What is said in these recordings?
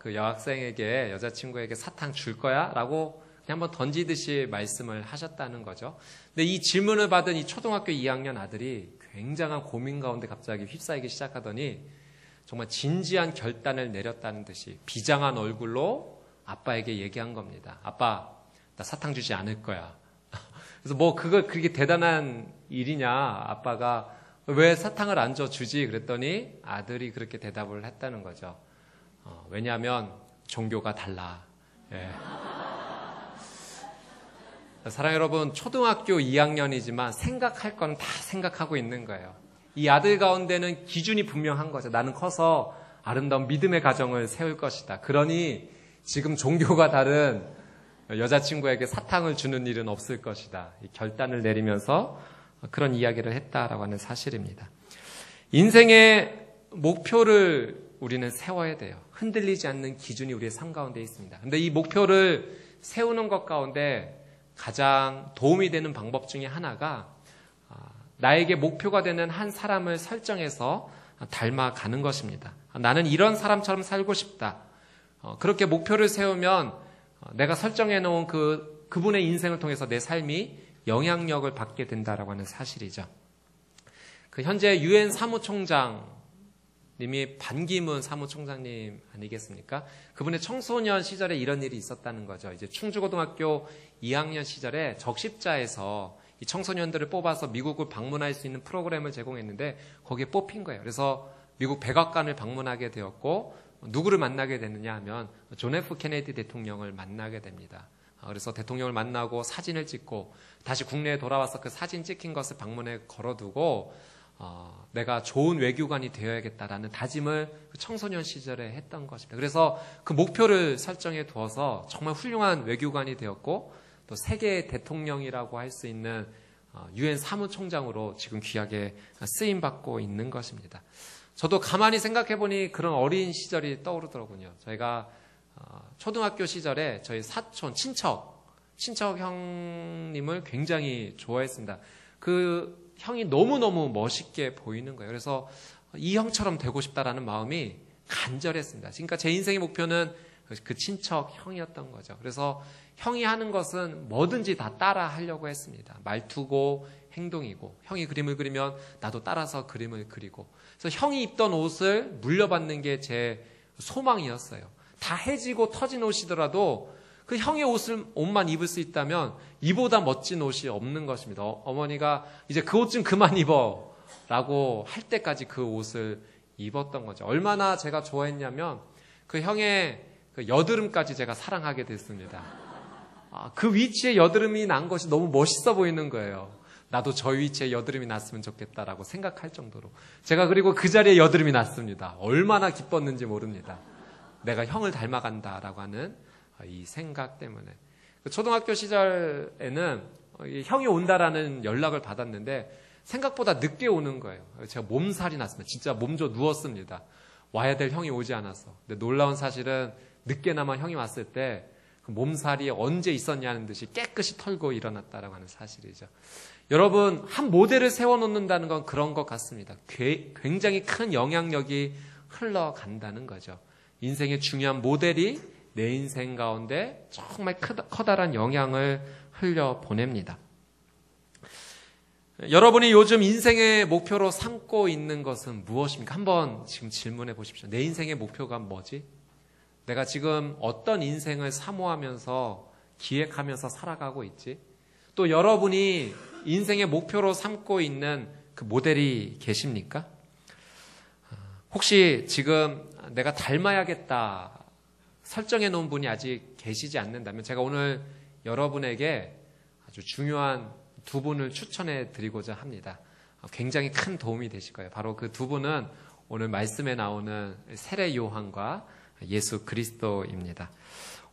그 여학생에게, 여자친구에게 사탕 줄 거야? 라고 그냥 한번 던지듯이 말씀을 하셨다는 거죠. 근데 이 질문을 받은 이 초등학교 2학년 아들이 굉장한 고민 가운데 갑자기 휩싸이기 시작하더니 정말 진지한 결단을 내렸다는 듯이 비장한 얼굴로 아빠에게 얘기한 겁니다. 아빠, 나 사탕 주지 않을 거야. 그래서 뭐 그걸 그렇게 대단한 일이냐? 아빠가 왜 사탕을 안 줘 주지? 그랬더니 아들이 그렇게 대답을 했다는 거죠. 왜냐하면 종교가 달라. 예. 사랑하는 여러분, 초등학교 2학년이지만 생각할 건 다 생각하고 있는 거예요. 이 아들 가운데는 기준이 분명한 거죠. 나는 커서 아름다운 믿음의 가정을 세울 것이다. 그러니 지금 종교가 다른 여자친구에게 사탕을 주는 일은 없을 것이다. 이 결단을 내리면서 그런 이야기를 했다라고 하는 사실입니다. 인생의 목표를 우리는 세워야 돼요. 흔들리지 않는 기준이 우리의 삶 가운데 있습니다. 근데 이 목표를 세우는 것 가운데 가장 도움이 되는 방법 중에 하나가 나에게 목표가 되는 한 사람을 설정해서 닮아가는 것입니다. 나는 이런 사람처럼 살고 싶다. 그렇게 목표를 세우면 내가 설정해 놓은 그분의 인생을 통해서 내 삶이 영향력을 받게 된다라고 하는 사실이죠. 현재 유엔 사무총장님이 반기문 사무총장님 아니겠습니까? 그분의 청소년 시절에 이런 일이 있었다는 거죠. 이제 충주고등학교 2학년 시절에 적십자에서 이 청소년들을 뽑아서 미국을 방문할 수 있는 프로그램을 제공했는데 거기에 뽑힌 거예요. 그래서 미국 백악관을 방문하게 되었고 누구를 만나게 되느냐 하면 존 F 케네디 대통령을 만나게 됩니다. 그래서 대통령을 만나고 사진을 찍고 다시 국내에 돌아와서 그 사진 찍힌 것을 방문에 걸어두고 내가 좋은 외교관이 되어야겠다라는 다짐을 청소년 시절에 했던 것입니다. 그래서 그 목표를 설정해 두어서 정말 훌륭한 외교관이 되었고 또 세계의 대통령이라고 할 수 있는 유엔 사무총장으로 지금 귀하게 쓰임받고 있는 것입니다. 저도 가만히 생각해 보니 그런 어린 시절이 떠오르더라고요. 저희가 초등학교 시절에 저희 사촌, 친척 형님을 굉장히 좋아했습니다. 그 형이 너무너무 멋있게 보이는 거예요. 그래서 이 형처럼 되고 싶다라는 마음이 간절했습니다. 그러니까 제 인생의 목표는 그 친척 형이었던 거죠. 그래서 형이 하는 것은 뭐든지 다 따라 하려고 했습니다. 말투고 행동이고 형이 그림을 그리면 나도 따라서 그림을 그리고 그래서 형이 입던 옷을 물려받는 게 제 소망이었어요. 다 해지고 터진 옷이더라도 그 형의 옷만 입을 수 있다면 이보다 멋진 옷이 없는 것입니다. 어머니가 이제 그 옷 좀 그만 입어 라고 할 때까지 그 옷을 입었던 거죠. 얼마나 제가 좋아했냐면 그 형의 그 여드름까지 제가 사랑하게 됐습니다. 그 위치에 여드름이 난 것이 너무 멋있어 보이는 거예요. 나도 저 위치에 여드름이 났으면 좋겠다라고 생각할 정도로. 제가 그리고 그 자리에 여드름이 났습니다. 얼마나 기뻤는지 모릅니다. 내가 형을 닮아간다라고 하는 이 생각 때문에. 초등학교 시절에는 형이 온다라는 연락을 받았는데 생각보다 늦게 오는 거예요. 제가 몸살이 났습니다. 진짜 몸져 누웠습니다. 와야 될 형이 오지 않아서. 근데 놀라운 사실은 늦게나마 형이 왔을 때 그 몸살이 언제 있었냐는 듯이 깨끗이 털고 일어났다라고 하는 사실이죠. 여러분, 한 모델을 세워놓는다는 건 그런 것 같습니다. 굉장히 큰 영향력이 흘러간다는 거죠. 인생의 중요한 모델이 내 인생 가운데 정말 커다란 영향을 흘려보냅니다. 여러분이 요즘 인생의 목표로 삼고 있는 것은 무엇입니까? 한번 지금 질문해 보십시오. 내 인생의 목표가 뭐지? 내가 지금 어떤 인생을 사모하면서 기획하면서 살아가고 있지? 또 여러분이 인생의 목표로 삼고 있는 그 모델이 계십니까? 혹시 지금 내가 닮아야겠다 설정해 놓은 분이 아직 계시지 않는다면 제가 오늘 여러분에게 아주 중요한 두 분을 추천해 드리고자 합니다. 굉장히 큰 도움이 되실 거예요. 바로 그 두 분은 오늘 말씀에 나오는 세례 요한과 예수 그리스도입니다.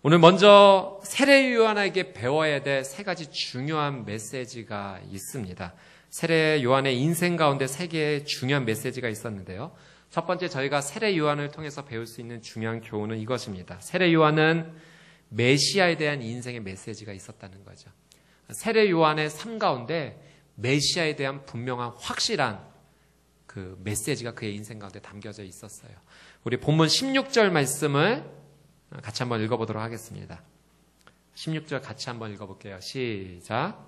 오늘 먼저 세례 요한에게 배워야 될 세 가지 중요한 메시지가 있습니다. 세례 요한의 인생 가운데 세 개의 중요한 메시지가 있었는데요. 첫 번째 저희가 세례 요한을 통해서 배울 수 있는 중요한 교훈은 이것입니다. 세례 요한은 메시아에 대한 인생의 메시지가 있었다는 거죠. 세례 요한의 삶 가운데 메시아에 대한 분명한 확실한 그 메시지가 그의 인생 가운데 담겨져 있었어요. 우리 본문 16절 말씀을 같이 한번 읽어보도록 하겠습니다. 16절 같이 한번 읽어볼게요. 시작.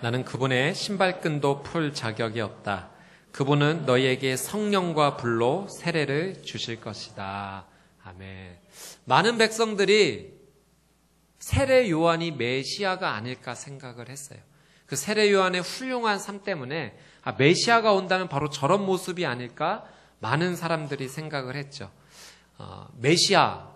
나는 그분의 신발끈도 풀 자격이 없다. 그분은 너희에게 성령과 불로 세례를 주실 것이다. 아멘. 많은 백성들이 세례 요한이 메시아가 아닐까 생각을 했어요. 그 세례 요한의 훌륭한 삶 때문에 메시아가 온다면 바로 저런 모습이 아닐까 많은 사람들이 생각을 했죠. 메시아,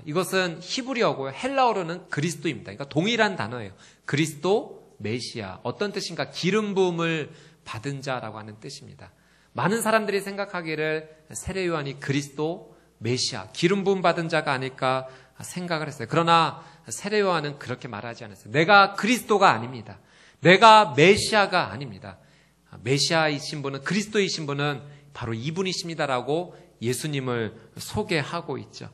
이것은 히브리어고요. 헬라어로는 그리스도입니다. 그러니까 동일한 단어예요. 그리스도, 메시아. 어떤 뜻인가? 기름 부음을 받은 자라고 하는 뜻입니다. 많은 사람들이 생각하기를 세례 요한이 그리스도, 메시아, 기름 부음 받은 자가 아닐까 생각을 했어요. 그러나 세례 요한은 그렇게 말하지 않았어요. 내가 그리스도가 아닙니다. 내가 메시아가 아닙니다. 메시아이신 분은, 그리스도이신 분은 바로 이분이십니다라고 예수님을 소개하고 있죠.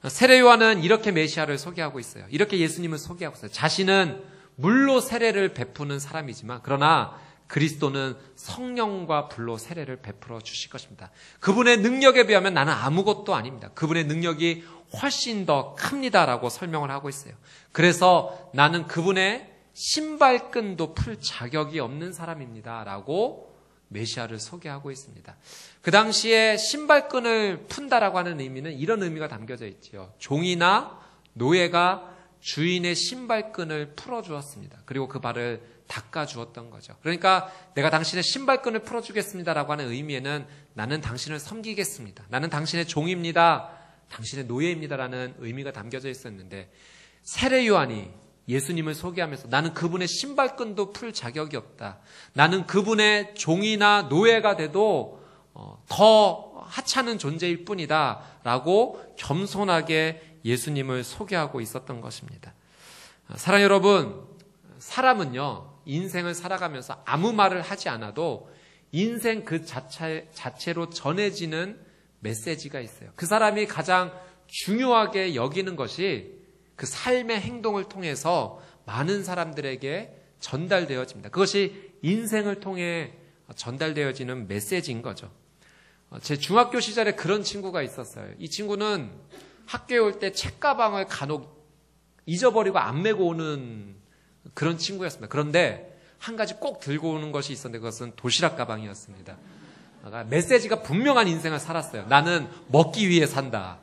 세례 요한은 이렇게 메시아를 소개하고 있어요. 이렇게 예수님을 소개하고 있어요. 자신은 물로 세례를 베푸는 사람이지만 그러나 그리스도는 성령과 불로 세례를 베풀어 주실 것입니다. 그분의 능력에 비하면 나는 아무것도 아닙니다. 그분의 능력이 훨씬 더 큽니다라고 설명을 하고 있어요. 그래서 나는 그분의 신발끈도 풀 자격이 없는 사람입니다라고 메시아를 소개하고 있습니다. 그 당시에 신발끈을 푼다라고 하는 의미는 이런 의미가 담겨져 있지요. 종이나 노예가 주인의 신발끈을 풀어주었습니다. 그리고 그 발을 닦아주었던 거죠. 그러니까 내가 당신의 신발끈을 풀어주겠습니다라고 하는 의미에는 나는 당신을 섬기겠습니다. 나는 당신의 종입니다. 당신의 노예입니다라는 의미가 담겨져 있었는데 세례 요한이 예수님을 소개하면서 나는 그분의 신발끈도 풀 자격이 없다. 나는 그분의 종이나 노예가 돼도 더 하찮은 존재일 뿐이다 라고 겸손하게 예수님을 소개하고 있었던 것입니다. 사랑 여러분, 사람은요 인생을 살아가면서 아무 말을 하지 않아도 인생 그 자체로 전해지는 메시지가 있어요. 그 사람이 가장 중요하게 여기는 것이 그 삶의 행동을 통해서 많은 사람들에게 전달되어집니다. 그것이 인생을 통해 전달되어지는 메시지인 거죠. 제 중학교 시절에 그런 친구가 있었어요. 이 친구는 학교에 올 때 책가방을 간혹 잊어버리고 안 메고 오는 그런 친구였습니다. 그런데 한 가지 꼭 들고 오는 것이 있었는데 그것은 도시락 가방이었습니다. 메시지가 분명한 인생을 살았어요. 나는 먹기 위해 산다.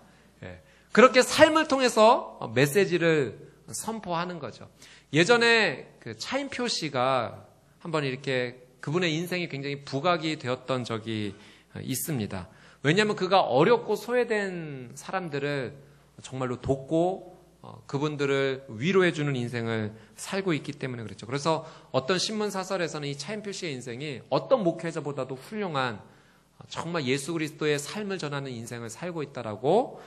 그렇게 삶을 통해서 메시지를 선포하는 거죠. 예전에 그 차인표 씨가 한번 이렇게 그분의 인생이 굉장히 부각이 되었던 적이 있습니다. 왜냐하면 그가 어렵고 소외된 사람들을 정말로 돕고 그분들을 위로해주는 인생을 살고 있기 때문에 그랬죠. 그래서 어떤 신문사설에서는 이 차인표 씨의 인생이 어떤 목회자보다도 훌륭한 정말 예수 그리스도의 삶을 전하는 인생을 살고 있다라고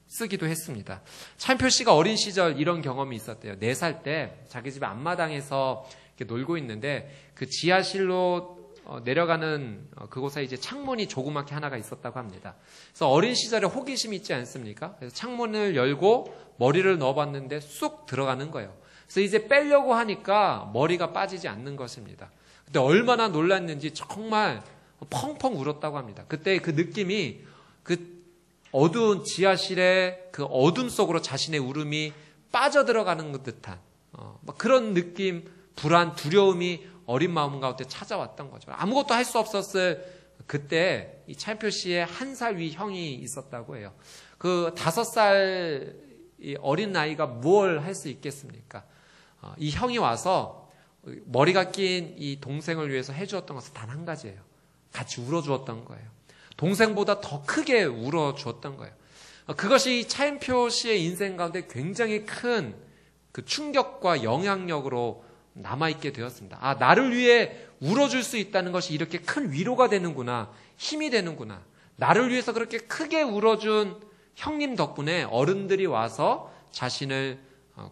쓰기도 했습니다. 차인표 씨가 어린 시절 이런 경험이 있었대요. 4살 때 자기 집 앞마당에서 이렇게 놀고 있는데 그 지하실로 내려가는 그곳에 이제 창문이 조그맣게 하나가 있었다고 합니다. 그래서 어린 시절에 호기심이 있지 않습니까? 그래서 창문을 열고 머리를 넣어봤는데 쑥 들어가는 거예요. 그래서 이제 빼려고 하니까 머리가 빠지지 않는 것입니다. 그때 얼마나 놀랐는지 정말 펑펑 울었다고 합니다. 그때 그 느낌이 그 어두운 지하실의 그 어둠 속으로 자신의 울음이 빠져들어가는 듯한 그런 느낌, 불안, 두려움이 어린 마음 가운데 찾아왔던 거죠. 아무것도 할 수 없었을 그때 이 차인표 씨의 1살 위 형이 있었다고 해요. 그 5살 어린 나이가 뭘 할 수 있겠습니까? 이 형이 와서 머리가 낀 이 동생을 위해서 해주었던 것은 단 한 가지예요. 같이 울어주었던 거예요. 동생보다 더 크게 울어주었던 거예요. 그것이 차인표 씨의 인생 가운데 굉장히 큰 그 충격과 영향력으로 남아있게 되었습니다. 아, 나를 위해 울어줄 수 있다는 것이 이렇게 큰 위로가 되는구나, 힘이 되는구나. 나를 위해서 그렇게 크게 울어준 형님 덕분에 어른들이 와서 자신을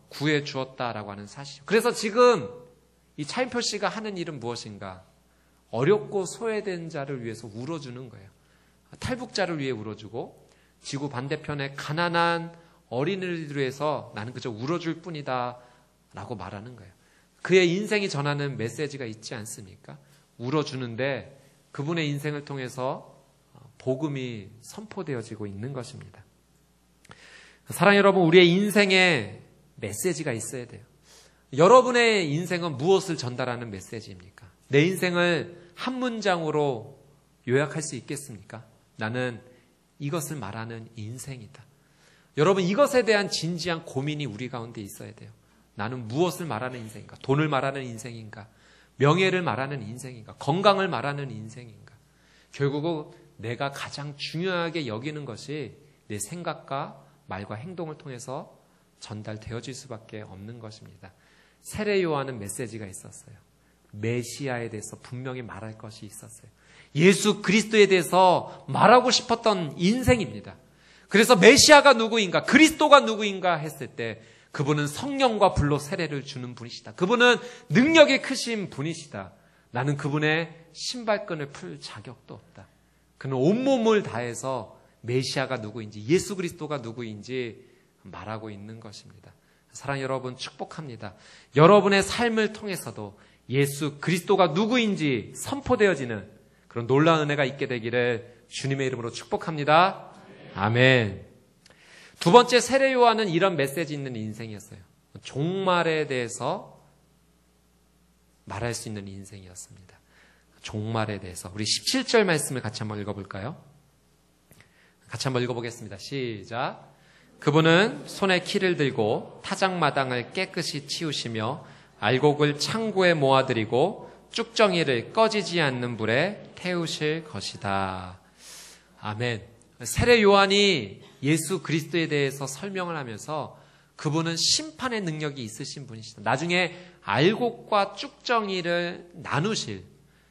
구해 주었다라고 하는 사실이죠. 그래서 지금 이 차인표 씨가 하는 일은 무엇인가? 어렵고 소외된 자를 위해서 울어주는 거예요. 탈북자를 위해 울어주고 지구 반대편에 가난한 어린이를 위해서 나는 그저 울어줄 뿐이다 라고 말하는 거예요. 그의 인생이 전하는 메시지가 있지 않습니까? 울어주는데 그분의 인생을 통해서 복음이 선포되어지고 있는 것입니다. 사랑하는 여러분, 우리의 인생에 메시지가 있어야 돼요. 여러분의 인생은 무엇을 전달하는 메시지입니까? 내 인생을 한 문장으로 요약할 수 있겠습니까? 나는 이것을 말하는 인생이다. 여러분, 이것에 대한 진지한 고민이 우리 가운데 있어야 돼요. 나는 무엇을 말하는 인생인가? 돈을 말하는 인생인가? 명예를 말하는 인생인가? 건강을 말하는 인생인가? 결국은 내가 가장 중요하게 여기는 것이 내 생각과 말과 행동을 통해서 전달되어질 수밖에 없는 것입니다. 세례 요한은 메시지가 있었어요. 메시아에 대해서 분명히 말할 것이 있었어요. 예수 그리스도에 대해서 말하고 싶었던 인생입니다. 그래서 메시아가 누구인가, 그리스도가 누구인가 했을 때 그분은 성령과 불로 세례를 주는 분이시다. 그분은 능력이 크신 분이시다. 나는 그분의 신발끈을 풀 자격도 없다. 그는 온몸을 다해서 메시아가 누구인지, 예수 그리스도가 누구인지 말하고 있는 것입니다. 사랑하는 여러분, 축복합니다. 여러분의 삶을 통해서도 예수 그리스도가 누구인지 선포되어지는 그런 놀라운 은혜가 있게 되기를 주님의 이름으로 축복합니다. 아멘. 두 번째, 세례 요한은 이런 메시지 있는 인생이었어요. 종말에 대해서 말할 수 있는 인생이었습니다. 종말에 대해서 우리 17절 말씀을 같이 한번 읽어볼까요? 같이 한번 읽어보겠습니다. 시작. 그분은 손에 키를 들고 타작마당을 깨끗이 치우시며 알곡을 창고에 모아들이고 쭉정이를 꺼지지 않는 불에 태우실 것이다. 아멘. 세례 요한이 예수 그리스도에 대해서 설명을 하면서 그분은 심판의 능력이 있으신 분이시다. 나중에 알곡과 쭉정이를 나누실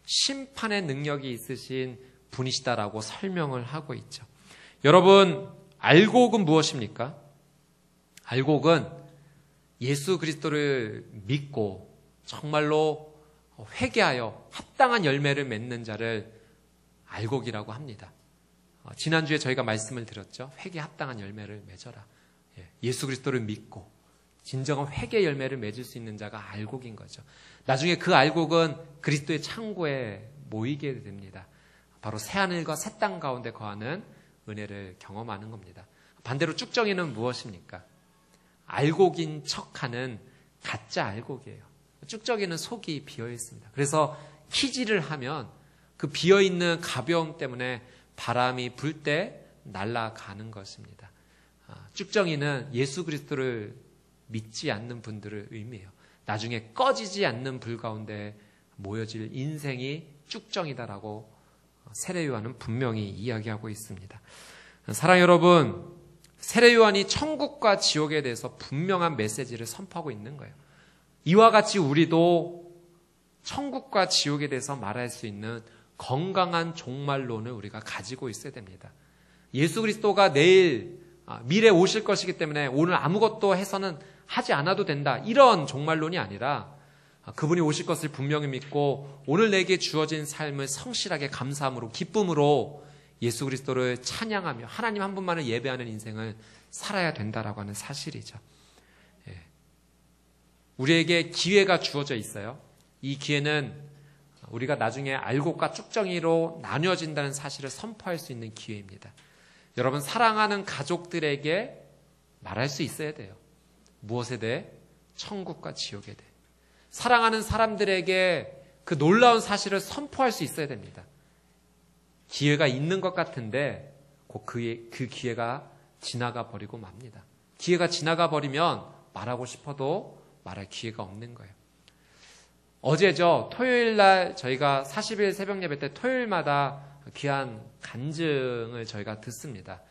심판의 능력이 있으신 분이시다라고 설명을 하고 있죠. 여러분, 알곡은 무엇입니까? 알곡은 예수 그리스도를 믿고 정말로 회개하여 합당한 열매를 맺는 자를 알곡이라고 합니다. 지난주에 저희가 말씀을 드렸죠. 회개 합당한 열매를 맺어라. 예수 그리스도를 믿고 진정한 회개 열매를 맺을 수 있는 자가 알곡인 거죠. 나중에 그 알곡은 그리스도의 창고에 모이게 됩니다. 바로 새하늘과 새 땅 가운데 거하는 은혜를 경험하는 겁니다. 반대로 쭉정이는 무엇입니까? 알곡인 척하는 가짜 알곡이에요. 쭉정이는 속이 비어 있습니다. 그래서 키질을 하면 그 비어 있는 가벼움 때문에 바람이 불 때 날아가는 것입니다. 쭉정이는 예수 그리스도를 믿지 않는 분들을 의미해요. 나중에 꺼지지 않는 불 가운데 모여질 인생이 쭉정이다라고 세례 요한은 분명히 이야기하고 있습니다. 사랑하는 여러분, 세례 요한이 천국과 지옥에 대해서 분명한 메시지를 선포하고 있는 거예요. 이와 같이 우리도 천국과 지옥에 대해서 말할 수 있는 건강한 종말론을 우리가 가지고 있어야 됩니다. 예수 그리스도가 미래에 오실 것이기 때문에 오늘 아무것도 해서는 하지 않아도 된다, 이런 종말론이 아니라 그분이 오실 것을 분명히 믿고 오늘 내게 주어진 삶을 성실하게 감사함으로 기쁨으로 예수 그리스도를 찬양하며 하나님 한 분만을 예배하는 인생을 살아야 된다라고 하는 사실이죠. 우리에게 기회가 주어져 있어요. 이 기회는 우리가 나중에 알곡과 쭉정이로 나뉘어진다는 사실을 선포할 수 있는 기회입니다. 여러분, 사랑하는 가족들에게 말할 수 있어야 돼요. 무엇에 대해? 천국과 지옥에 대해. 사랑하는 사람들에게 그 놀라운 사실을 선포할 수 있어야 됩니다. 기회가 있는 것 같은데 곧 그 기회가 지나가 버리고 맙니다. 기회가 지나가 버리면 말하고 싶어도 말할 기회가 없는 거예요. 어제죠. 토요일 날 저희가 40일 새벽 예배 때 토요일마다 귀한 간증을 저희가 듣습니다.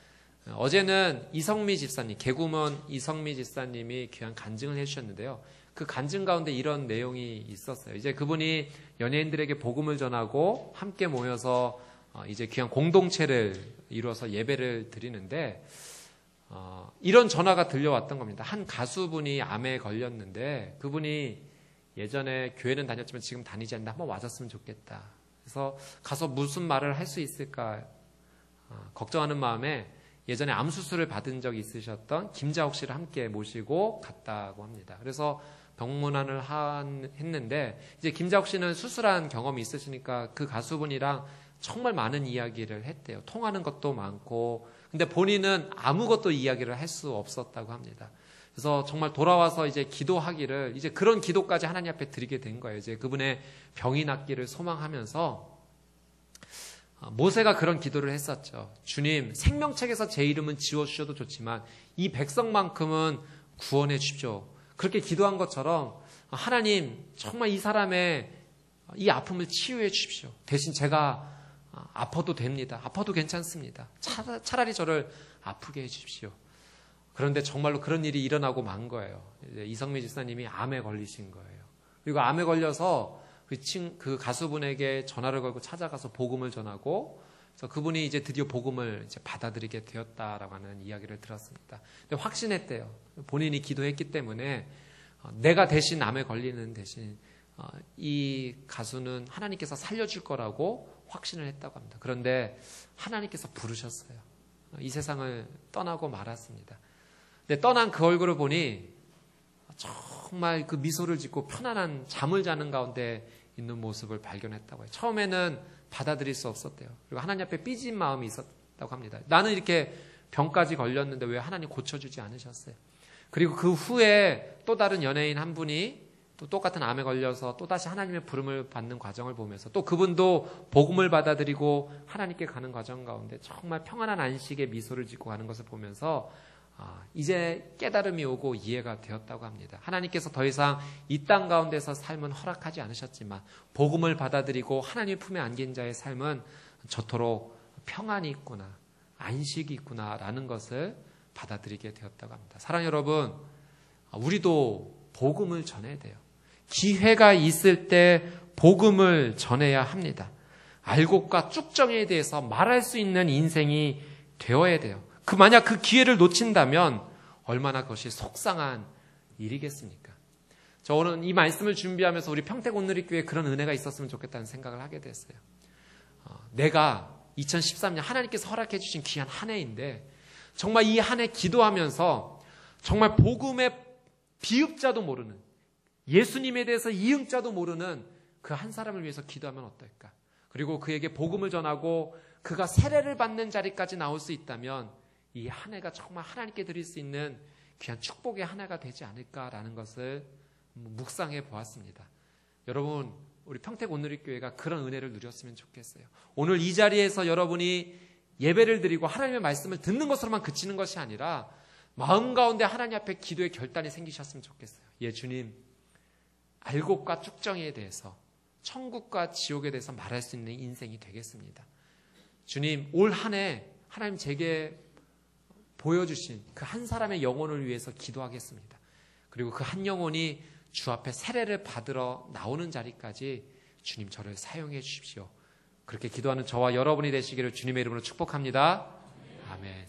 어제는 이성미 집사님, 개구먼 이성미 집사님이 귀한 간증을 해주셨는데요. 그 간증 가운데 이런 내용이 있었어요. 이제 그분이 연예인들에게 복음을 전하고 함께 모여서 이제 귀한 공동체를 이루어서 예배를 드리는데 이런 전화가 들려왔던 겁니다. 한 가수분이 암에 걸렸는데 그분이 예전에 교회는 다녔지만 지금 다니지 않는데 한번 와줬으면 좋겠다. 그래서 가서 무슨 말을 할 수 있을까 걱정하는 마음에 예전에 암 수술을 받은 적이 있으셨던 김자옥 씨를 함께 모시고 갔다고 합니다. 그래서 병문안을 했는데 이제 김자옥 씨는 수술한 경험이 있으시니까 그 가수분이랑 정말 많은 이야기를 했대요. 통하는 것도 많고, 근데 본인은 아무것도 이야기를 할 수 없었다고 합니다. 그래서 정말 돌아와서 이제 기도하기를, 이제 그런 기도까지 하나님 앞에 드리게 된 거예요. 이제 그분의 병이 낫기를 소망하면서 모세가 그런 기도를 했었죠. 주님, 생명책에서 제 이름은 지워주셔도 좋지만 이 백성만큼은 구원해 주십시오. 그렇게 기도한 것처럼 하나님, 정말 이 사람의 이 아픔을 치유해 주십시오. 대신 제가 아파도 됩니다. 아파도 괜찮습니다. 차라리 저를 아프게 해 주십시오. 그런데 정말로 그런 일이 일어나고 만 거예요. 이제 이성미 집사님이 암에 걸리신 거예요. 그리고 암에 걸려서 그 가수분에게 전화를 걸고 찾아가서 복음을 전하고, 그래서 그분이 이제 드디어 복음을 이제 받아들이게 되었다라고 하는 이야기를 들었습니다. 근데 확신했대요. 본인이 기도했기 때문에 내가 대신 암에 걸리는 대신 이 가수는 하나님께서 살려줄 거라고 확신을 했다고 합니다. 그런데 하나님께서 부르셨어요. 이 세상을 떠나고 말았습니다. 근데 떠난 그 얼굴을 보니 정말 그 미소를 짓고 편안한 잠을 자는 가운데 있는 모습을 발견했다고 해요. 처음에는 받아들일 수 없었대요. 그리고 하나님 앞에 삐진 마음이 있었다고 합니다. 나는 이렇게 병까지 걸렸는데 왜 하나님 고쳐주지 않으셨어요? 그리고 그 후에 또 다른 연예인 한 분이 또 똑같은 암에 걸려서 또다시 하나님의 부름을 받는 과정을 보면서 또 그분도 복음을 받아들이고 하나님께 가는 과정 가운데 정말 평안한 안식의 미소를 짓고 가는 것을 보면서 이제 깨달음이 오고 이해가 되었다고 합니다. 하나님께서 더 이상 이 땅 가운데서 삶은 허락하지 않으셨지만 복음을 받아들이고 하나님의 품에 안긴 자의 삶은 저토록 평안이 있구나, 안식이 있구나라는 것을 받아들이게 되었다고 합니다. 사랑하는 여러분, 우리도 복음을 전해야 돼요. 기회가 있을 때 복음을 전해야 합니다. 알곡과 쭉정이에 대해서 말할 수 있는 인생이 되어야 돼요. 만약 그 기회를 놓친다면 얼마나 그것이 속상한 일이겠습니까? 저 오늘 이 말씀을 준비하면서 우리 평택온누리교회에 그런 은혜가 있었으면 좋겠다는 생각을 하게 됐어요. 내가 2013년 하나님께서 허락해 주신 귀한 한 해인데 정말 이 한 해 기도하면서 정말 복음의 비읍자도 모르는, 예수님에 대해서 이응자도 모르는 그 한 사람을 위해서 기도하면 어떨까? 그리고 그에게 복음을 전하고 그가 세례를 받는 자리까지 나올 수 있다면 이 한 해가 정말 하나님께 드릴 수 있는 귀한 축복의 한 해가 되지 않을까라는 것을 묵상해 보았습니다. 여러분, 우리 평택온누리교회가 그런 은혜를 누렸으면 좋겠어요. 오늘 이 자리에서 여러분이 예배를 드리고 하나님의 말씀을 듣는 것으로만 그치는 것이 아니라 마음 가운데 하나님 앞에 기도의 결단이 생기셨으면 좋겠어요. 예, 주님, 알곡과 쭉정이에 대해서, 천국과 지옥에 대해서 말할 수 있는 인생이 되겠습니다. 주님, 올 한 해 하나님 제게 보여주신 그 한 사람의 영혼을 위해서 기도하겠습니다. 그리고 그 한 영혼이 주 앞에 세례를 받으러 나오는 자리까지 주님 저를 사용해 주십시오. 그렇게 기도하는 저와 여러분이 되시기를 주님의 이름으로 축복합니다. 아멘.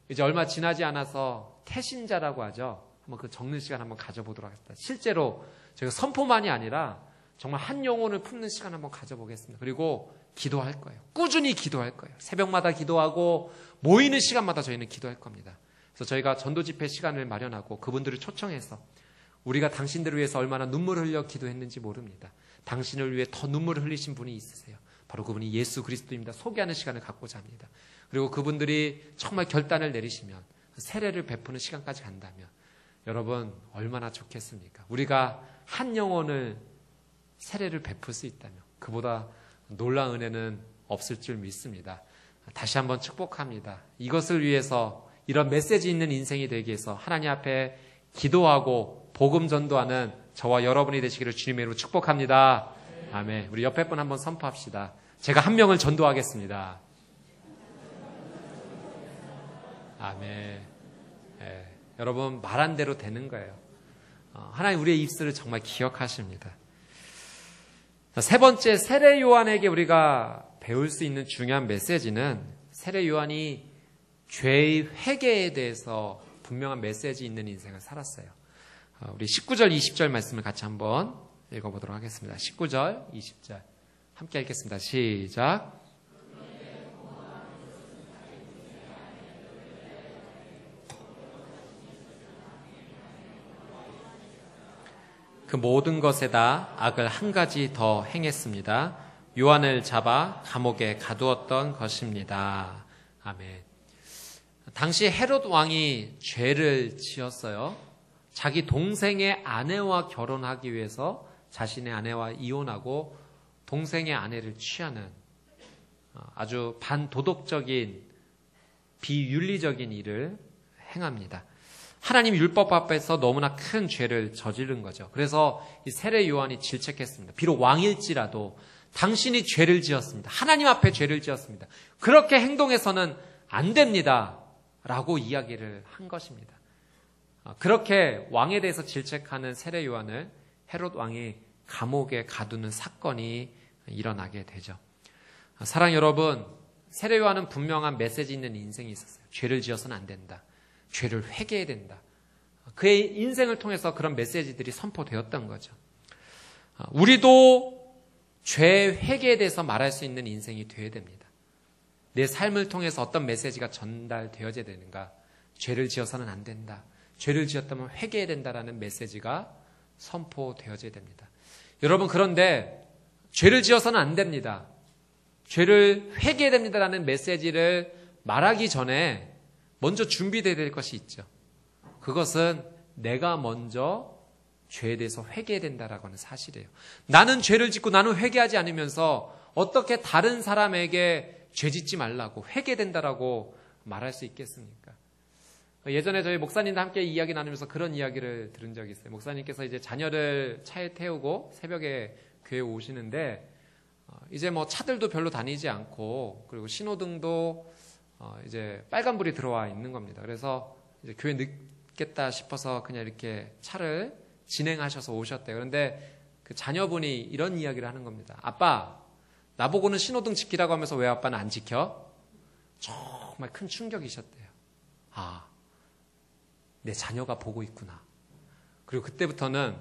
이제 얼마 지나지 않아서 태신자라고 하죠. 한번 그 적는 시간 한번 가져보도록 하겠습니다. 실제로 제가 선포만이 아니라 정말 한 영혼을 품는 시간 한번 가져보겠습니다. 그리고 기도할 거예요. 꾸준히 기도할 거예요. 새벽마다 기도하고 모이는 시간마다 저희는 기도할 겁니다. 그래서 저희가 전도 집회 시간을 마련하고 그분들을 초청해서 우리가 당신들을 위해서 얼마나 눈물을 흘려 기도했는지 모릅니다. 당신을 위해 더 눈물을 흘리신 분이 있으세요. 바로 그분이 예수 그리스도입니다. 소개하는 시간을 갖고자 합니다. 그리고 그분들이 정말 결단을 내리시면 세례를 베푸는 시간까지 간다면 여러분 얼마나 좋겠습니까? 우리가 한 영혼을 세례를 베풀 수 있다면 그보다 놀라운 은혜는 없을 줄 믿습니다. 다시 한번 축복합니다. 이것을 위해서 이런 메시지 있는 인생이 되기 위해서 하나님 앞에 기도하고 복음 전도하는 저와 여러분이 되시기를 주님의 이름으로 축복합니다. 아멘. 우리 옆에 분 한번 선포합시다. 제가 한 명을 전도하겠습니다. 아멘. 예, 여러분 말한 대로 되는 거예요. 하나님 우리의 입술을 정말 기억하십니다. 세 번째, 세례 요한에게 우리가 배울 수 있는 중요한 메시지는 세례 요한이 죄의 회개에 대해서 분명한 메시지 있는 인생을 살았어요. 우리 19절, 20절 말씀을 같이 한번 읽어보도록 하겠습니다. 19절, 20절 함께 읽겠습니다. 시작. 그 모든 것에다 악을 한 가지 더 행했습니다. 요한을 잡아 감옥에 가두었던 것입니다. 아멘. 당시 헤롯 왕이 죄를 지었어요. 자기 동생의 아내와 결혼하기 위해서 자신의 아내와 이혼하고 동생의 아내를 취하는 아주 반도덕적인 비윤리적인 일을 행합니다. 하나님 율법 앞에서 너무나 큰 죄를 저지른 거죠. 그래서 이 세례 요한이 질책했습니다. 비록 왕일지라도 당신이 죄를 지었습니다. 하나님 앞에 죄를 지었습니다. 그렇게 행동해서는 안 됩니다. 라고 이야기를 한 것입니다. 그렇게 왕에 대해서 질책하는 세례 요한을 헤롯 왕이 감옥에 가두는 사건이 일어나게 되죠. 사랑 여러분, 세례 요한은 분명한 메시지 있는 인생이 있었어요. 죄를 지어서는 안 된다. 죄를 회개해야 된다. 그의 인생을 통해서 그런 메시지들이 선포되었던 거죠. 우리도 죄 회개에 대해서 말할 수 있는 인생이 되어야 됩니다. 내 삶을 통해서 어떤 메시지가 전달되어져야 되는가? 죄를 지어서는 안 된다. 죄를 지었다면 회개해야 된다라는 메시지가 선포되어져야 됩니다. 여러분, 그런데 죄를 지어서는 안 됩니다. 죄를 회개해야 됩니다라는 메시지를 말하기 전에 먼저 준비되어야 될 것이 있죠. 그것은 내가 먼저 죄에 대해서 회개해야 된다라고 하는 사실이에요. 나는 죄를 짓고 나는 회개하지 않으면서 어떻게 다른 사람에게 죄 짓지 말라고 회개된다라고 말할 수 있겠습니까? 예전에 저희 목사님과 함께 이야기 나누면서 그런 이야기를 들은 적이 있어요. 목사님께서 이제 자녀를 차에 태우고 새벽에 교회에 오시는데 이제 뭐 차들도 별로 다니지 않고 그리고 신호등도 이제 빨간불이 들어와 있는 겁니다. 그래서 이제 교회 늦겠다 싶어서 그냥 이렇게 차를 진행하셔서 오셨대요. 그런데 그 자녀분이 이런 이야기를 하는 겁니다. 아빠, 나보고는 신호등 지키라고 하면서 왜 아빠는 안 지켜? 정말 큰 충격이셨대요. 아, 내 자녀가 보고 있구나. 그리고 그때부터는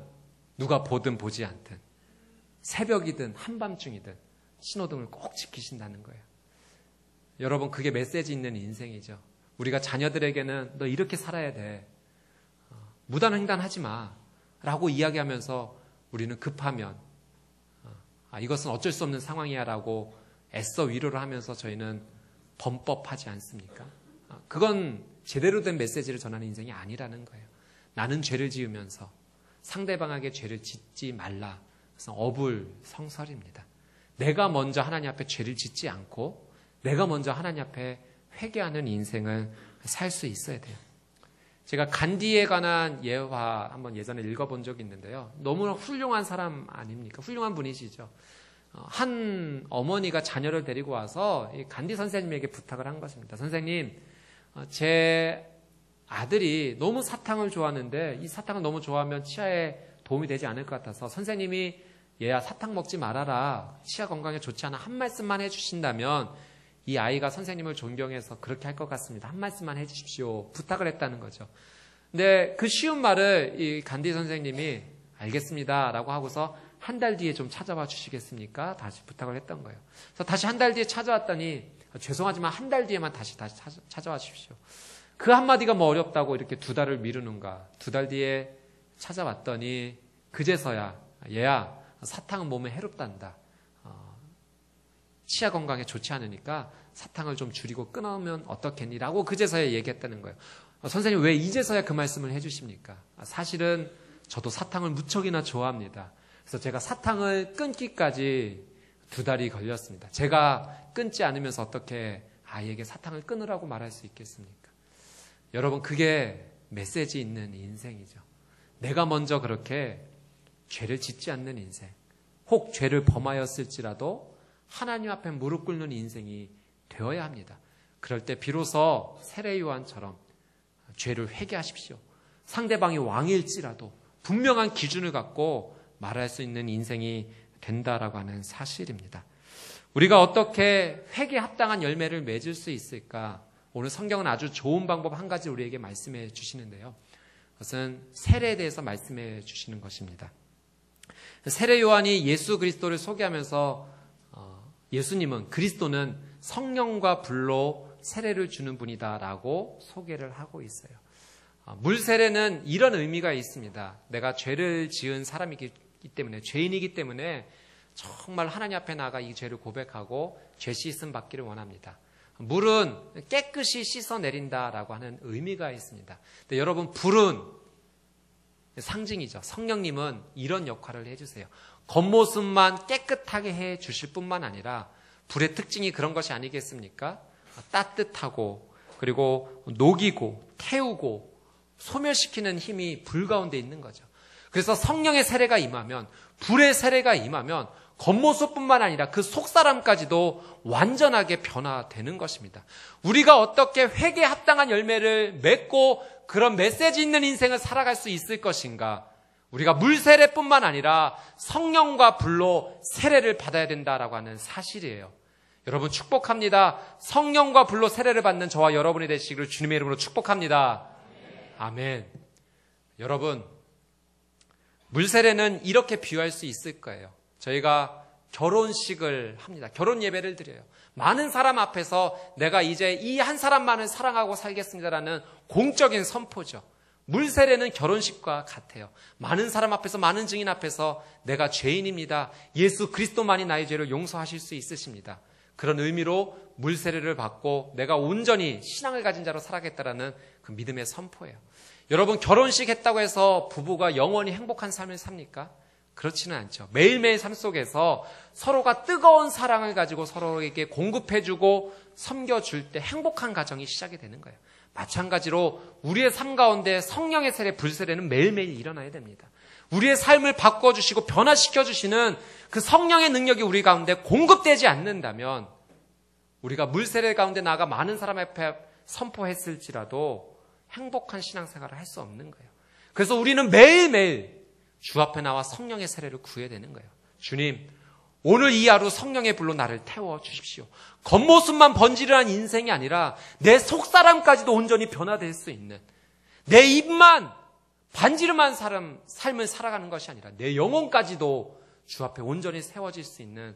누가 보든 보지 않든 새벽이든 한밤중이든 신호등을 꼭 지키신다는 거예요. 여러분, 그게 메시지 있는 인생이죠. 우리가 자녀들에게는 너 이렇게 살아야 돼. 무단횡단하지 마. 라고 이야기하면서 우리는 급하면 이것은 어쩔 수 없는 상황이야 라고 애써 위로를 하면서 저희는 범법하지 않습니까? 그건 제대로 된 메시지를 전하는 인생이 아니라는 거예요. 나는 죄를 지으면서 상대방에게 죄를 짓지 말라. 그래서 어불성설입니다. 내가 먼저 하나님 앞에 죄를 짓지 않고 내가 먼저 하나님 앞에 회개하는 인생을 살 수 있어야 돼요. 제가 간디에 관한 예화 한번 예전에 읽어본 적이 있는데요. 너무나 훌륭한 사람 아닙니까? 훌륭한 분이시죠. 한 어머니가 자녀를 데리고 와서 이 간디 선생님에게 부탁을 한 것입니다. 선생님, 제 아들이 너무 사탕을 좋아하는데 이 사탕을 너무 좋아하면 치아에 도움이 되지 않을 것 같아서 선생님이 얘야 사탕 먹지 말아라. 치아 건강에 좋지 않아. 한 말씀만 해주신다면 이 아이가 선생님을 존경해서 그렇게 할 것 같습니다. 한 말씀만 해주십시오. 부탁을 했다는 거죠. 근데 그 쉬운 말을 이 간디 선생님이 알겠습니다 라고 하고서 한 달 뒤에 좀 찾아와 주시겠습니까? 다시 부탁을 했던 거예요. 그래서 다시 한 달 뒤에 찾아왔더니 죄송하지만 한 달 뒤에만 다시 찾아와 주십시오. 그 한마디가 뭐 어렵다고 이렇게 2달을 미루는가. 2달 뒤에 찾아왔더니 그제서야 얘야 사탕은 몸에 해롭단다. 치아 건강에 좋지 않으니까 사탕을 좀 줄이고 끊으면 어떻겠니? 라고 그제서야 얘기했다는 거예요. 선생님 왜 이제서야 그 말씀을 해주십니까? 사실은 저도 사탕을 무척이나 좋아합니다. 그래서 제가 사탕을 끊기까지 2달이 걸렸습니다. 제가 끊지 않으면서 어떻게 아이에게 사탕을 끊으라고 말할 수 있겠습니까? 여러분, 그게 메시지 있는 인생이죠. 내가 먼저 그렇게 죄를 짓지 않는 인생, 혹 죄를 범하였을지라도 하나님 앞에 무릎 꿇는 인생이 되어야 합니다. 그럴 때 비로소 세례 요한처럼 죄를 회개하십시오. 상대방이 왕일지라도 분명한 기준을 갖고 말할 수 있는 인생이 된다라고 하는 사실입니다. 우리가 어떻게 회개에 합당한 열매를 맺을 수 있을까? 오늘 성경은 아주 좋은 방법 한 가지 우리에게 말씀해 주시는데요. 그것은 세례에 대해서 말씀해 주시는 것입니다. 세례 요한이 예수 그리스도를 소개하면서 예수님은 그리스도는 성령과 불로 세례를 주는 분이다라고 소개를 하고 있어요. 물세례는 이런 의미가 있습니다. 내가 죄를 지은 사람이기 때문에, 죄인이기 때문에 정말 하나님 앞에 나가 이 죄를 고백하고 죄 씻음 받기를 원합니다. 물은 깨끗이 씻어내린다라고 하는 의미가 있습니다. 근데 여러분, 불은 상징이죠. 성령님은 이런 역할을 해주세요. 겉모습만 깨끗하게 해주실 뿐만 아니라 불의 특징이 그런 것이 아니겠습니까? 따뜻하고 그리고 녹이고 태우고 소멸시키는 힘이 불 가운데 있는 거죠. 그래서 성령의 세례가 임하면, 불의 세례가 임하면 겉모습뿐만 아니라 그 속사람까지도 완전하게 변화되는 것입니다. 우리가 어떻게 회개에 합당한 열매를 맺고 그런 메시지 있는 인생을 살아갈 수 있을 것인가? 우리가 물세례뿐만 아니라 성령과 불로 세례를 받아야 된다라고 하는 사실이에요. 여러분, 축복합니다. 성령과 불로 세례를 받는 저와 여러분이 되시기를 주님의 이름으로 축복합니다. 아멘. 여러분, 물세례는 이렇게 비유할 수 있을 거예요. 저희가 결혼식을 합니다. 결혼 예배를 드려요. 많은 사람 앞에서 내가 이제 이 한 사람만을 사랑하고 살겠습니다라는 공적인 선포죠. 물세례는 결혼식과 같아요. 많은 사람 앞에서, 많은 증인 앞에서 내가 죄인입니다. 예수 그리스도만이 나의 죄를 용서하실 수 있으십니다. 그런 의미로 물세례를 받고 내가 온전히 신앙을 가진 자로 살아가겠다라는 그 믿음의 선포예요. 여러분, 결혼식 했다고 해서 부부가 영원히 행복한 삶을 삽니까? 그렇지는 않죠. 매일매일 삶 속에서 서로가 뜨거운 사랑을 가지고 서로에게 공급해주고 섬겨줄 때 행복한 가정이 시작이 되는 거예요. 마찬가지로 우리의 삶 가운데 성령의 세례, 불세례는 매일매일 일어나야 됩니다. 우리의 삶을 바꿔주시고 변화시켜주시는 그 성령의 능력이 우리 가운데 공급되지 않는다면 우리가 물세례 가운데 나가 많은 사람 앞에 선포했을지라도 행복한 신앙생활을 할 수 없는 거예요. 그래서 우리는 매일매일 주 앞에 나와 성령의 세례를 구해야 되는 거예요. 주님, 오늘 이 하루 성령의 불로 나를 태워 주십시오. 겉모습만 번지르한 인생이 아니라 내 속사람까지도 온전히 변화될 수 있는, 내 입만 반지름한 삶을 살아가는 것이 아니라 내 영혼까지도 주 앞에 온전히 세워질 수 있는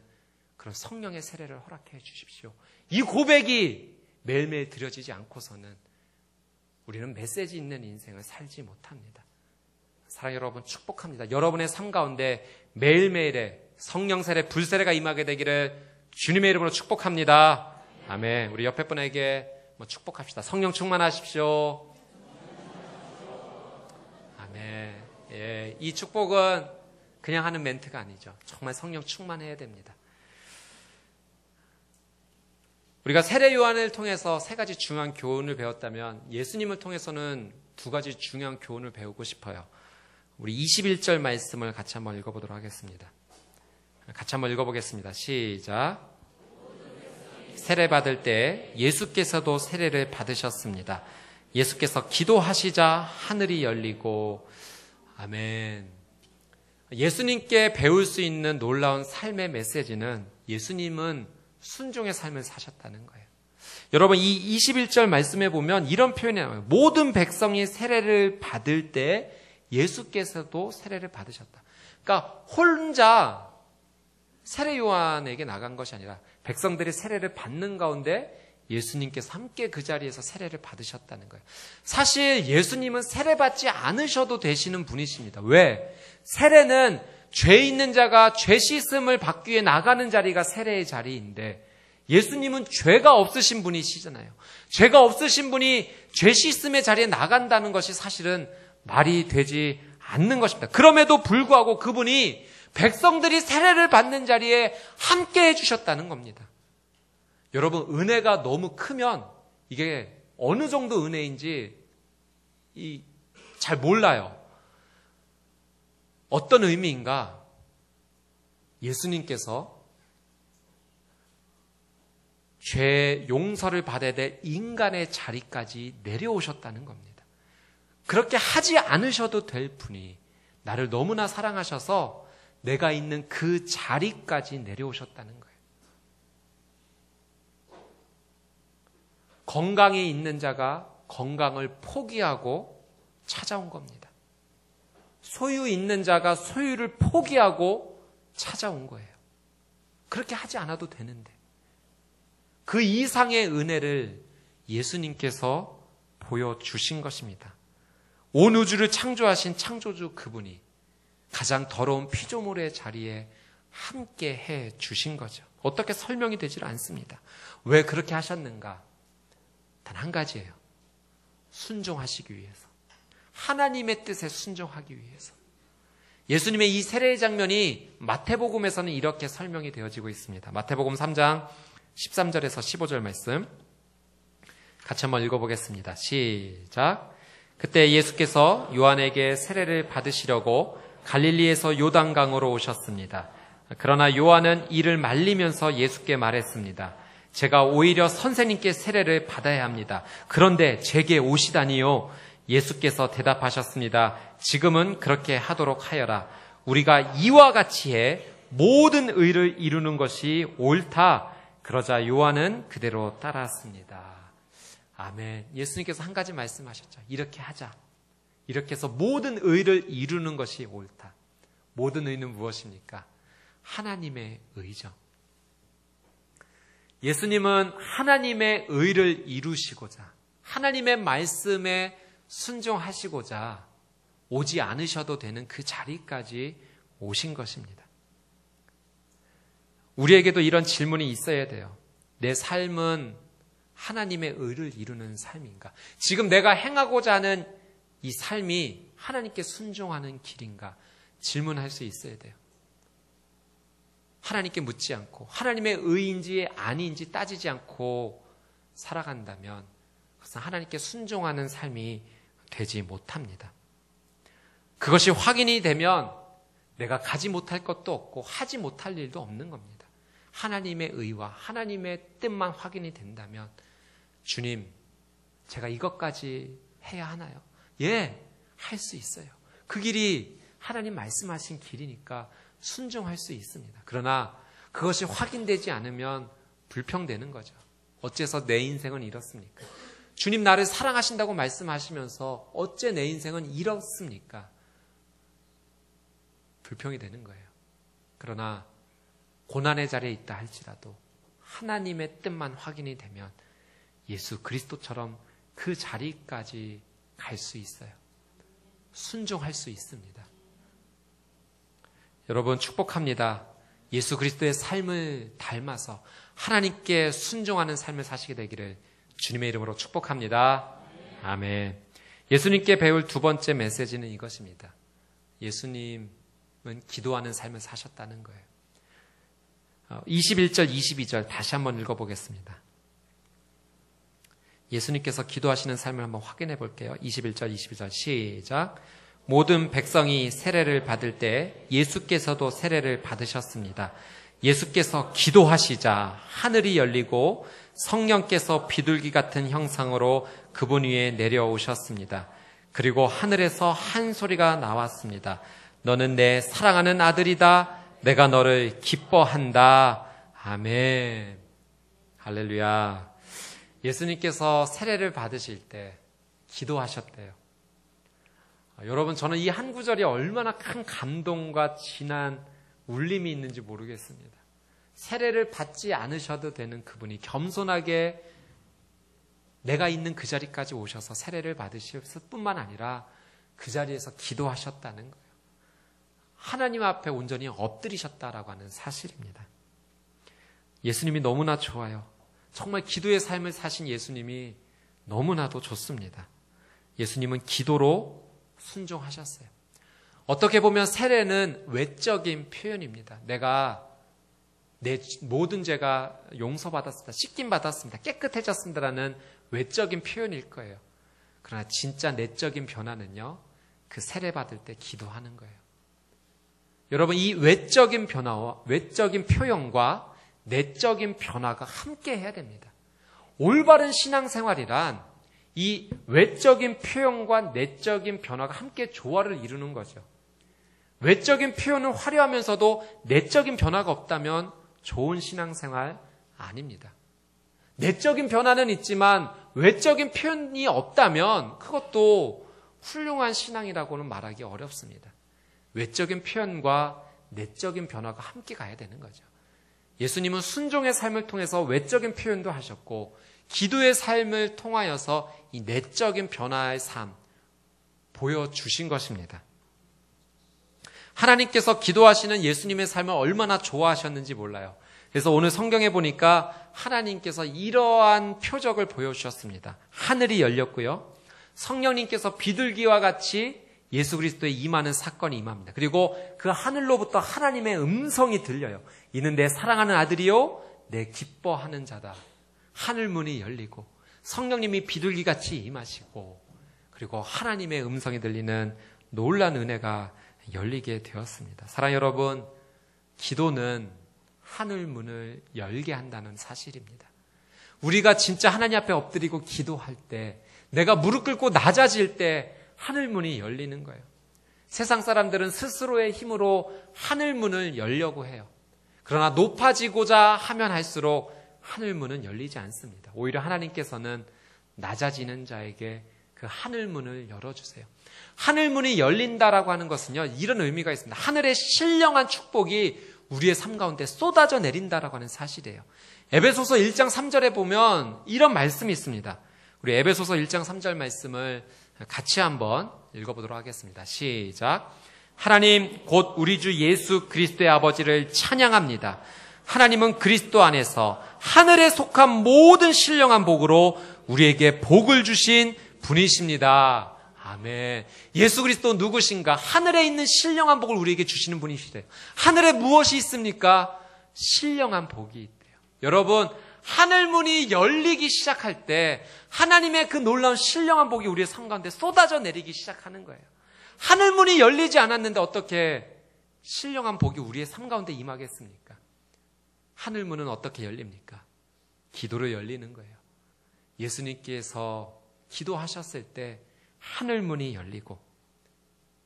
그런 성령의 세례를 허락해 주십시오. 이 고백이 매일매일 드려지지 않고서는 우리는 메시지 있는 인생을 살지 못합니다. 사랑하는 여러분, 축복합니다. 여러분의 삶 가운데 매일매일의 성령 세례, 불세례가 임하게 되기를 주님의 이름으로 축복합니다. 아멘. 우리 옆에 분에게 축복합시다. 성령 충만하십시오. 아멘. 예, 이 축복은 그냥 하는 멘트가 아니죠. 정말 성령 충만해야 됩니다. 우리가 세례 요한을 통해서 세 가지 중요한 교훈을 배웠다면 예수님을 통해서는 두 가지 중요한 교훈을 배우고 싶어요. 우리 21절 말씀을 같이 한번 읽어보도록 하겠습니다. 같이 한번 읽어보겠습니다. 시작. 세례 받을 때 예수께서도 세례를 받으셨습니다. 예수께서 기도하시자 하늘이 열리고. 아멘. 예수님께 배울 수 있는 놀라운 삶의 메시지는 예수님은 순종의 삶을 사셨다는 거예요. 여러분, 이 21절 말씀에 보면 이런 표현이 나와요. 모든 백성이 세례를 받을 때 예수께서도 세례를 받으셨다. 그러니까 혼자 세례 요한에게 나간 것이 아니라 백성들이 세례를 받는 가운데 예수님께서 함께 그 자리에서 세례를 받으셨다는 거예요. 사실 예수님은 세례 받지 않으셔도 되시는 분이십니다. 왜? 세례는 죄 있는 자가 죄 씻음을 받기 위해 나가는 자리가 세례의 자리인데 예수님은 죄가 없으신 분이시잖아요. 죄가 없으신 분이 죄 씻음의 자리에 나간다는 것이 사실은 말이 되지 않는 것입니다. 그럼에도 불구하고 그분이 백성들이 세례를 받는 자리에 함께 해주셨다는 겁니다. 여러분, 은혜가 너무 크면 이게 어느 정도 은혜인지 잘 몰라요. 어떤 의미인가? 예수님께서 죄 용서를 받아야 될 인간의 자리까지 내려오셨다는 겁니다. 그렇게 하지 않으셔도 될 분이 나를 너무나 사랑하셔서 내가 있는 그 자리까지 내려오셨다는 거예요. 건강에 있는 자가 건강을 포기하고 찾아온 겁니다. 소유 있는 자가 소유를 포기하고 찾아온 거예요. 그렇게 하지 않아도 되는데 그 이상의 은혜를 예수님께서 보여주신 것입니다. 온 우주를 창조하신 창조주 그분이 가장 더러운 피조물의 자리에 함께 해 주신 거죠. 어떻게 설명이 되질 않습니다. 왜 그렇게 하셨는가? 단 한 가지예요. 순종하시기 위해서. 하나님의 뜻에 순종하기 위해서. 예수님의 이 세례의 장면이 마태복음에서는 이렇게 설명이 되어지고 있습니다. 마태복음 3장 13절에서 15절 말씀 같이 한번 읽어보겠습니다. 시작. 그때 예수께서 요한에게 세례를 받으시려고 갈릴리에서 요단강으로 오셨습니다. 그러나 요한은 이를 말리면서 예수께 말했습니다. 제가 오히려 선생님께 세례를 받아야 합니다. 그런데 제게 오시다니요. 예수께서 대답하셨습니다. 지금은 그렇게 하도록 하여라. 우리가 이와 같이 해 모든 의를 이루는 것이 옳다. 그러자 요한은 그대로 따랐습니다. 아멘. 예수님께서 한 가지 말씀하셨죠. 이렇게 하자. 이렇게 해서 모든 의를 이루는 것이 옳다. 모든 의는 무엇입니까? 하나님의 의죠. 예수님은 하나님의 의를 이루시고자, 하나님의 말씀에 순종하시고자 오지 않으셔도 되는 그 자리까지 오신 것입니다. 우리에게도 이런 질문이 있어야 돼요. 내 삶은 하나님의 의를 이루는 삶인가? 지금 내가 행하고자 하는 이 삶이 하나님께 순종하는 길인가? 질문할 수 있어야 돼요. 하나님께 묻지 않고 하나님의 의인지 아닌지 따지지 않고 살아간다면 그것은 하나님께 순종하는 삶이 되지 못합니다. 그것이 확인이 되면 내가 가지 못할 것도 없고 하지 못할 일도 없는 겁니다. 하나님의 의와 하나님의 뜻만 확인이 된다면 주님, 제가 이것까지 해야 하나요? 예, 할 수 있어요. 그 길이 하나님 말씀하신 길이니까 순종할 수 있습니다. 그러나 그것이 확인되지 않으면 불평되는 거죠. 어째서 내 인생은 이렇습니까? 주님 나를 사랑하신다고 말씀하시면서 어째 내 인생은 이렇습니까? 불평이 되는 거예요. 그러나 고난의 자리에 있다 할지라도 하나님의 뜻만 확인이 되면 예수 그리스도처럼 그 자리까지 갈 수 있어요. 순종할 수 있습니다. 여러분 축복합니다. 예수 그리스도의 삶을 닮아서 하나님께 순종하는 삶을 사시게 되기를 주님의 이름으로 축복합니다. 아멘. 예수님께 배울 두 번째 메시지는 이것입니다. 예수님은 기도하는 삶을 사셨다는 거예요. 21절, 22절 다시 한번 읽어보겠습니다. 예수님께서 기도하시는 삶을 한번 확인해 볼게요. 21절, 22절 시작. 모든 백성이 세례를 받을 때 예수께서도 세례를 받으셨습니다. 예수께서 기도하시자 하늘이 열리고 성령께서 비둘기 같은 형상으로 그분 위에 내려오셨습니다. 그리고 하늘에서 한 소리가 나왔습니다. 너는 내 사랑하는 아들이다. 내가 너를 기뻐한다. 아멘. 할렐루야. 예수님께서 세례를 받으실 때 기도하셨대요. 여러분, 저는 이 한 구절이 얼마나 큰 감동과 진한 울림이 있는지 모르겠습니다. 세례를 받지 않으셔도 되는 그분이 겸손하게 내가 있는 그 자리까지 오셔서 세례를 받으실 뿐만 아니라 그 자리에서 기도하셨다는 거예요. 하나님 앞에 온전히 엎드리셨다라고 하는 사실입니다. 예수님이 너무나 좋아요. 정말 기도의 삶을 사신 예수님이 너무나도 좋습니다. 예수님은 기도로 순종하셨어요. 어떻게 보면 세례는 외적인 표현입니다. 내가 내 모든 죄가 용서받았습니다. 씻김 받았습니다. 깨끗해졌습니다라는 외적인 표현일 거예요. 그러나 진짜 내적인 변화는요, 그 세례 받을 때 기도하는 거예요. 여러분, 이 외적인 변화와 외적인 표현과 내적인 변화가 함께 해야 됩니다. 올바른 신앙생활이란 이 외적인 표현과 내적인 변화가 함께 조화를 이루는 거죠. 외적인 표현은 화려하면서도 내적인 변화가 없다면 좋은 신앙생활 아닙니다. 내적인 변화는 있지만 외적인 표현이 없다면 그것도 훌륭한 신앙이라고는 말하기 어렵습니다. 외적인 표현과 내적인 변화가 함께 가야 되는 거죠. 예수님은 순종의 삶을 통해서 외적인 표현도 하셨고 기도의 삶을 통하여서 이 내적인 변화의 삶 보여주신 것입니다. 하나님께서 기도하시는 예수님의 삶을 얼마나 좋아하셨는지 몰라요. 그래서 오늘 성경에 보니까 하나님께서 이러한 표적을 보여주셨습니다. 하늘이 열렸고요. 성령님께서 비둘기와 같이 예수 그리스도에 임하는 사건이 임합니다. 그리고 그 하늘로부터 하나님의 음성이 들려요. 이는 내 사랑하는 아들이요 내 기뻐하는 자다. 하늘 문이 열리고 성령님이 비둘기같이 임하시고 그리고 하나님의 음성이 들리는 놀라운 은혜가 열리게 되었습니다. 사랑하는 여러분, 기도는 하늘 문을 열게 한다는 사실입니다. 우리가 진짜 하나님 앞에 엎드리고 기도할 때, 내가 무릎 꿇고 낮아질 때 하늘 문이 열리는 거예요. 세상 사람들은 스스로의 힘으로 하늘 문을 열려고 해요. 그러나 높아지고자 하면 할수록 하늘 문은 열리지 않습니다. 오히려 하나님께서는 낮아지는 자에게 그 하늘 문을 열어주세요. 하늘 문이 열린다라고 하는 것은요, 이런 의미가 있습니다. 하늘의 신령한 축복이 우리의 삶 가운데 쏟아져 내린다라고 하는 사실이에요. 에베소서 1장 3절에 보면 이런 말씀이 있습니다. 우리 에베소서 1장 3절 말씀을 같이 한번 읽어보도록 하겠습니다. 시작. 하나님 곧 우리 주 예수 그리스도의 아버지를 찬양합니다. 하나님은 그리스도 안에서 하늘에 속한 모든 신령한 복으로 우리에게 복을 주신 분이십니다. 아멘. 예수 그리스도 누구신가? 하늘에 있는 신령한 복을 우리에게 주시는 분이시래요. 하늘에 무엇이 있습니까? 신령한 복이 있대요. 여러분, 하늘문이 열리기 시작할 때 하나님의 그 놀라운 신령한 복이 우리의 삶 가운데 쏟아져 내리기 시작하는 거예요. 하늘문이 열리지 않았는데 어떻게 신령한 복이 우리의 삶 가운데 임하겠습니까? 하늘문은 어떻게 열립니까? 기도로 열리는 거예요. 예수님께서 기도하셨을 때 하늘문이 열리고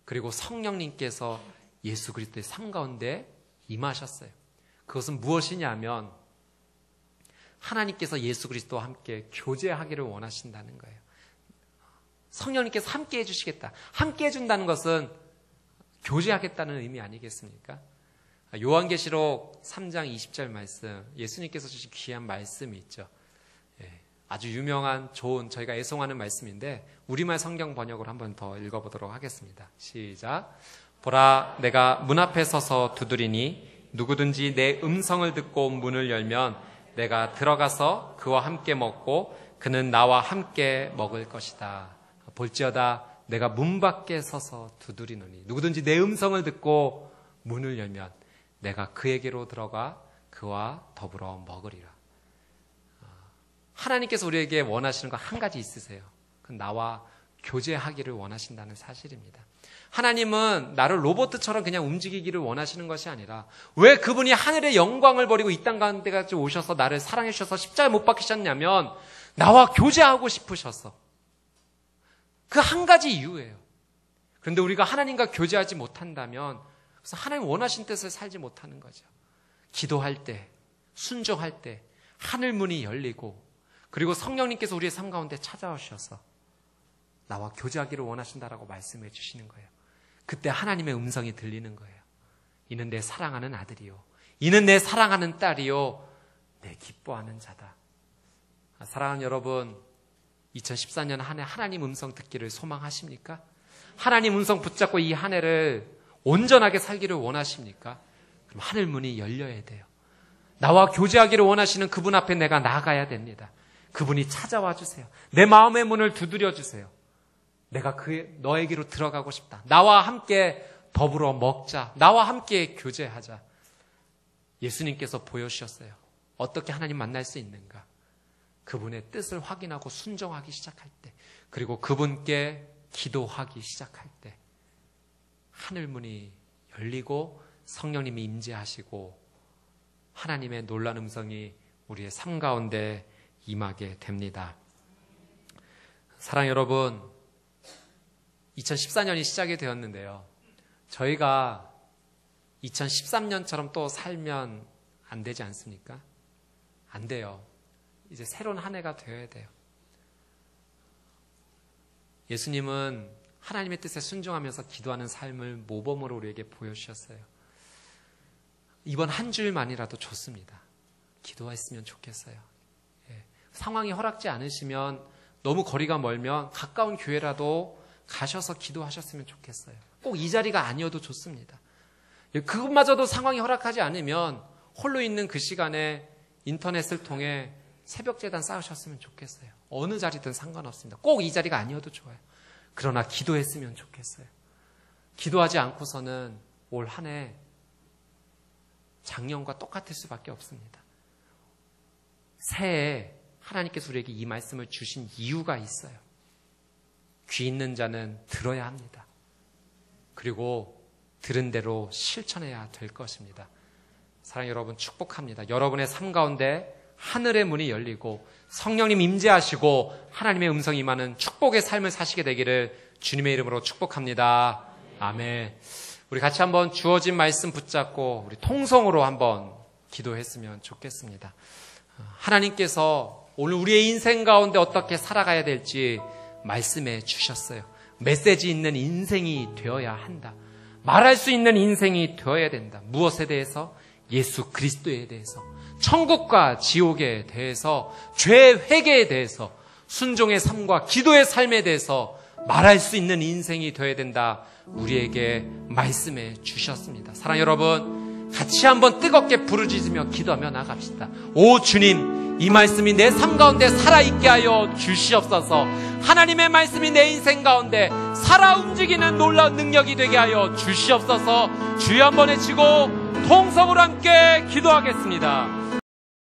그리고 성령님께서 예수 그리스도의 삶 가운데 임하셨어요. 그것은 무엇이냐면 하나님께서 예수 그리스도와 함께 교제하기를 원하신다는 거예요. 성령님께서 함께 해주시겠다. 함께 해준다는 것은 교제하겠다는 의미 아니겠습니까? 요한계시록 3장 20절 말씀, 예수님께서 주신 귀한 말씀이 있죠. 아주 유명한 좋은 저희가 애송하는 말씀인데 우리말 성경 번역으로 한번 더 읽어보도록 하겠습니다. 시작. 보라, 내가 문 앞에 서서 두드리니 누구든지 내 음성을 듣고 문을 열면 내가 들어가서 그와 함께 먹고 그는 나와 함께 먹을 것이다. 볼지어다 내가 문 밖에 서서 두드리노니 누구든지 내 음성을 듣고 문을 열면 내가 그에게로 들어가 그와 더불어 먹으리라. 하나님께서 우리에게 원하시는 거 한 가지 있으세요. 그건 나와 교제하기를 원하신다는 사실입니다. 하나님은 나를 로봇처럼 그냥 움직이기를 원하시는 것이 아니라 왜 그분이 하늘의 영광을 버리고 이 땅 가운데까지 오셔서 나를 사랑해 주셔서 십자가에 못 박히셨냐면 나와 교제하고 싶으셔서 그 한 가지 이유예요. 그런데 우리가 하나님과 교제하지 못한다면 그래서 하나님 원하신 뜻을 살지 못하는 거죠. 기도할 때, 순종할 때 하늘 문이 열리고 그리고 성령님께서 우리의 삶 가운데 찾아오셔서 나와 교제하기를 원하신다라고 말씀해 주시는 거예요. 그때 하나님의 음성이 들리는 거예요. 이는 내 사랑하는 아들이요. 이는 내 사랑하는 딸이요. 내 기뻐하는 자다. 사랑하는 여러분, 2014년 한 해 하나님 음성 듣기를 소망하십니까? 하나님 음성 붙잡고 이 한 해를 온전하게 살기를 원하십니까? 그럼 하늘 문이 열려야 돼요. 나와 교제하기를 원하시는 그분 앞에 내가 나가야 됩니다. 그분이 찾아와 주세요. 내 마음의 문을 두드려 주세요. 내가 너에게로 들어가고 싶다. 나와 함께 더불어 먹자. 나와 함께 교제하자. 예수님께서 보여주셨어요. 어떻게 하나님 만날 수 있는가? 그분의 뜻을 확인하고 순종하기 시작할 때, 그리고 그분께 기도하기 시작할 때 하늘문이 열리고 성령님이 임재하시고 하나님의 놀라운 음성이 우리의 삶 가운데 임하게 됩니다. 사랑 여러분, 2014년이 시작이 되었는데요. 저희가 2013년처럼 또 살면 안 되지 않습니까? 안 돼요. 이제 새로운 한 해가 되어야 돼요. 예수님은 하나님의 뜻에 순종하면서 기도하는 삶을 모범으로 우리에게 보여주셨어요. 이번 한 주일만이라도 좋습니다. 기도했으면 좋겠어요. 상황이 허락지 않으시면 너무 거리가 멀면 가까운 교회라도 가셔서 기도하셨으면 좋겠어요. 꼭 이 자리가 아니어도 좋습니다. 그것마저도 상황이 허락하지 않으면 홀로 있는 그 시간에 인터넷을 통해 새벽 제단 쌓으셨으면 좋겠어요. 어느 자리든 상관없습니다. 꼭 이 자리가 아니어도 좋아요. 그러나 기도했으면 좋겠어요. 기도하지 않고서는 올 한 해 작년과 똑같을 수밖에 없습니다. 새해에 하나님께서 우리에게 이 말씀을 주신 이유가 있어요. 귀 있는 자는 들어야 합니다. 그리고 들은 대로 실천해야 될 것입니다. 사랑하는 여러분, 축복합니다. 여러분의 삶 가운데 하늘의 문이 열리고 성령님 임재하시고 하나님의 음성이 임하는 축복의 삶을 사시게 되기를 주님의 이름으로 축복합니다. 아멘. 우리 같이 한번 주어진 말씀 붙잡고 우리 통성으로 한번 기도했으면 좋겠습니다. 하나님께서 오늘 우리의 인생 가운데 어떻게 살아가야 될지 말씀해 주셨어요. 메시지 있는 인생이 되어야 한다. 말할 수 있는 인생이 되어야 된다. 무엇에 대해서? 예수 그리스도에 대해서, 천국과 지옥에 대해서, 죄 회개에 대해서, 순종의 삶과 기도의 삶에 대해서 말할 수 있는 인생이 되어야 된다. 우리에게 말씀해 주셨습니다. 사랑하는 여러분, 같이 한번 뜨겁게 부르짖으며 기도하며 나갑시다. 오 주님, 이 말씀이 내 삶 가운데 살아있게 하여 주시옵소서. 하나님의 말씀이 내 인생 가운데 살아 움직이는 놀라운 능력이 되게 하여 주시옵소서. 주여 한번 외치고 통성으로 함께 기도하겠습니다.